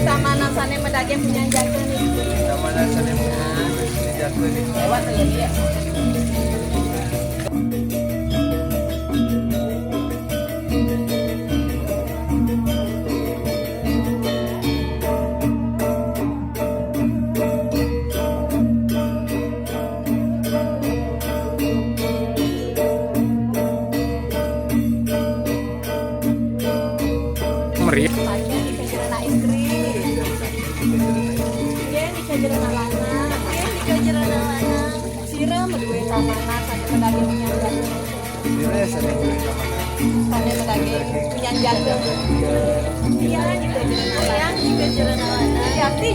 Samanan sane medage punya jaga nih. Samanan sane punya jaga nih. Lewat ya dia. Meriah.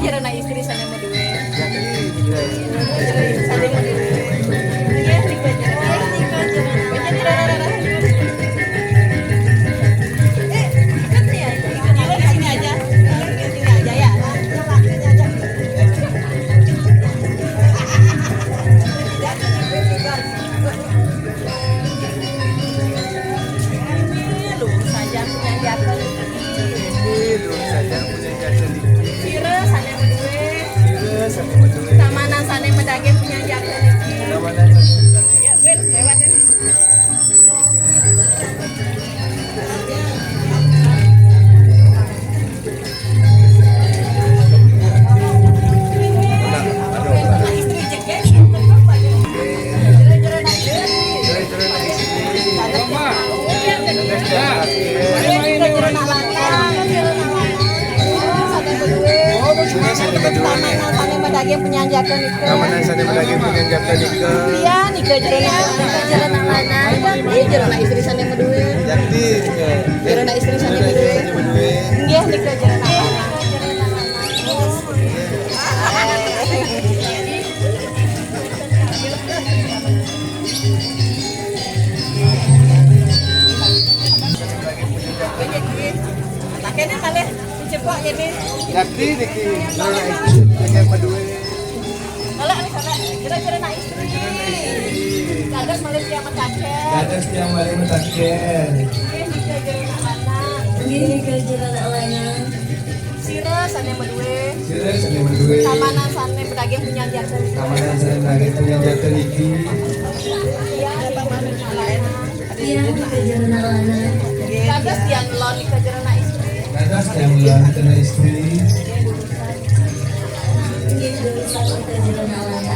Jarana istri sana medue. Samanan sane medage punya jaga nih. Ya, gue lewat ya. Medage penyanjakan itu. Samanan sane medage punya jaga nih. Iya, nikah jerona lana. Iya, jerona istri sane medue. Jadi Jerona istri sane medue. Nggih, nikah jerona lana. Makanya malah dicepok ini. jadi niki punya medue. Kalau kira-kira nak istri. Kadang Malaysia metaken. Gadas yang paling mutaken. Ini kerja lana. Sira sane medue. Sire sane medue. Samanan sane pedaging punya jaga. Samanan sane medage punya jaga niki. Iya, Iya, kerja lana. kadang yang lon di kerja nak istri. Gadas yang bulan kena istri. Gitu, sama kerja lana.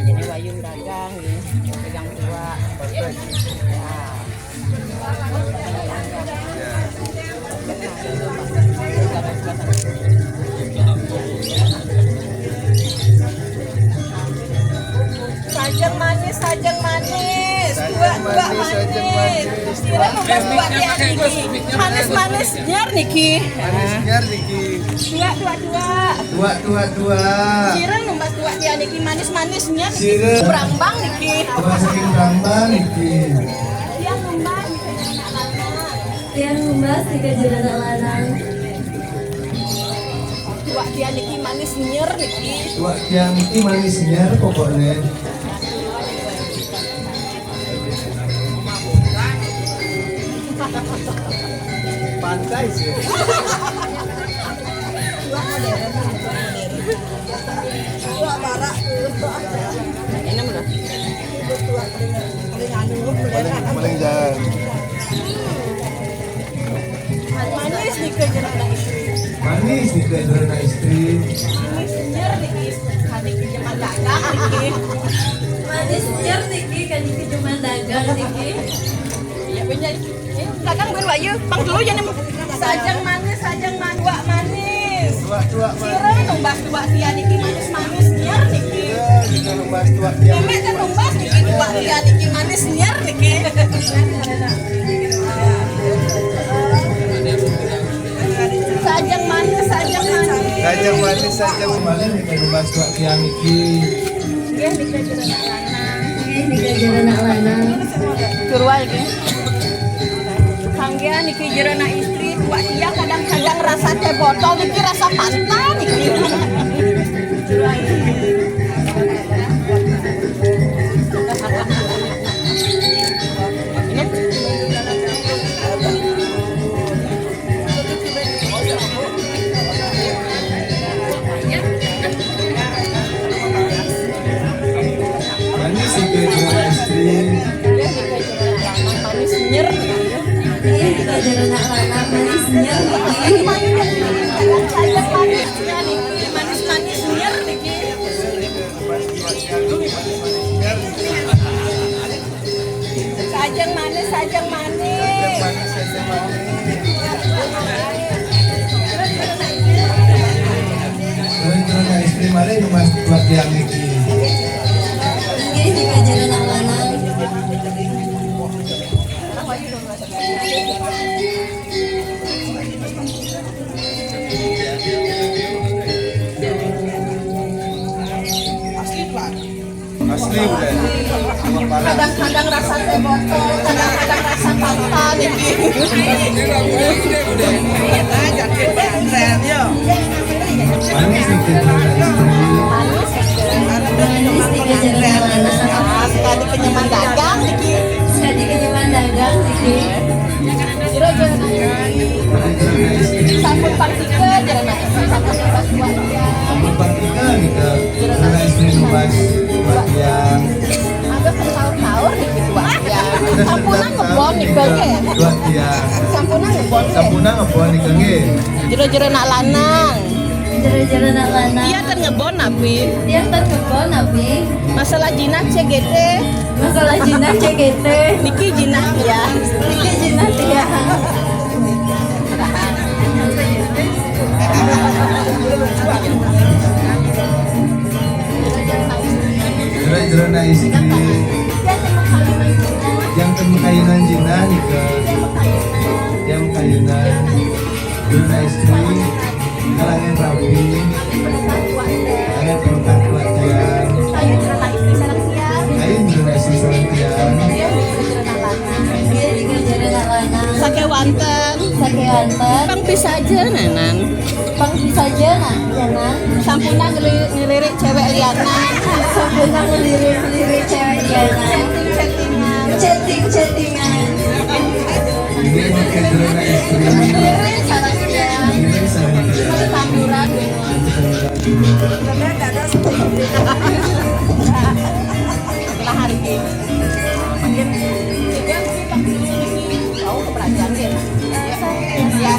Jadi wayung dagang ini, pegang dua. Sajeng manis, sajeng manis, dua manis. Kira membas dua niki, manis nyer niki. Manisnya niki. Dua. Kira membas dua dia niki manis-manisnya niki. Sire. Brambang niki. Saking rambang niki. Dia membas Yang membahas di kerja lana. dua dia niki manis nyer niki. Dua yang niki manisnya pokoknya. pantai sih. Paling jalan. Manis nih ke jerana istri. Manis di Jerana istri. Manis nyer nih hari zaman dagang nih. Manis nyer Niki kan Niki cuma dagang Niki. Iya bener. Dagang gue Bayu. Pang dulu jangan sajang manis wak manis. Tua Sira numbas dua tia niki manis nyer niki. kita ngebahas tua tiang. Memek kan numbas niki dua tia niki manis nyer niki. Sajang manis. Sajang manis sajang kemarin kita ngebahas tua tiang iki. Nggih niki jerona lanang. Niki jerona lanang. Turwa iki. Kangge niki jerona istri dua tia kadang-kadang rasa teh botol niki rasa pantan niki. Manis di Jerana istri. Manis nyer. Niki jerona lanang manis nyer Niki. Manis nyer niki. Sajang manis. Sajang manis sajang manis. Jerana istri mari ngebahas tua tiang iki. Niki jerona lanang. Asli udah. Kadang-kadang rasa teh botol, kadang-kadang rasa pantan niki. Manis di Jerana istri. Manis. Manis Niki jerona lanang. Sekali kenyaman dagang niki. Sekali kenyaman dagang Niki. Jero jerona Jerana istri. sampun partike jerona sampun pas dua tia. Empat tiga kita Jerana istri ngebahas tua tiang. Anggap sahur-sahur niki dua tia. Sampuna ngebon niki ge. Tua tiang. Sampuna ngebon ge. Sampuna ngebon nih kenge. Jero-jerona lanang. Jerona lanang. Iya kan ngebon tapi Dia kan kebon Abi. masalah jinak CGT. Masalah jinak CGT. Niki jinak ya. Niki jinak ya. Jerana istri. Yang temu kayunan jina nih ke. Yang kayunan. Jerana istri. Kalangin rapi. Kalangin perempat tua tiang. Ayo jerona istri sareng siang. Kain jerana istri sareng tiang. Iya jerona lanang. Dia juga jerona lanang. Sake wanten. Sake wanten. Pang bisa aja nanan. Pang saja nah, jangan. Sampuna ngelirik cewek lianan. Sampuna ngelirik cewek Diana. Chatting-chattingan. Chattingan. Ini pakai jerana istri. Ngelirik sarang siang. Ini sareng tiang. Samburan. Setelah hari ini. Makin tiga sih pang tahu keberajaan deh. Ya.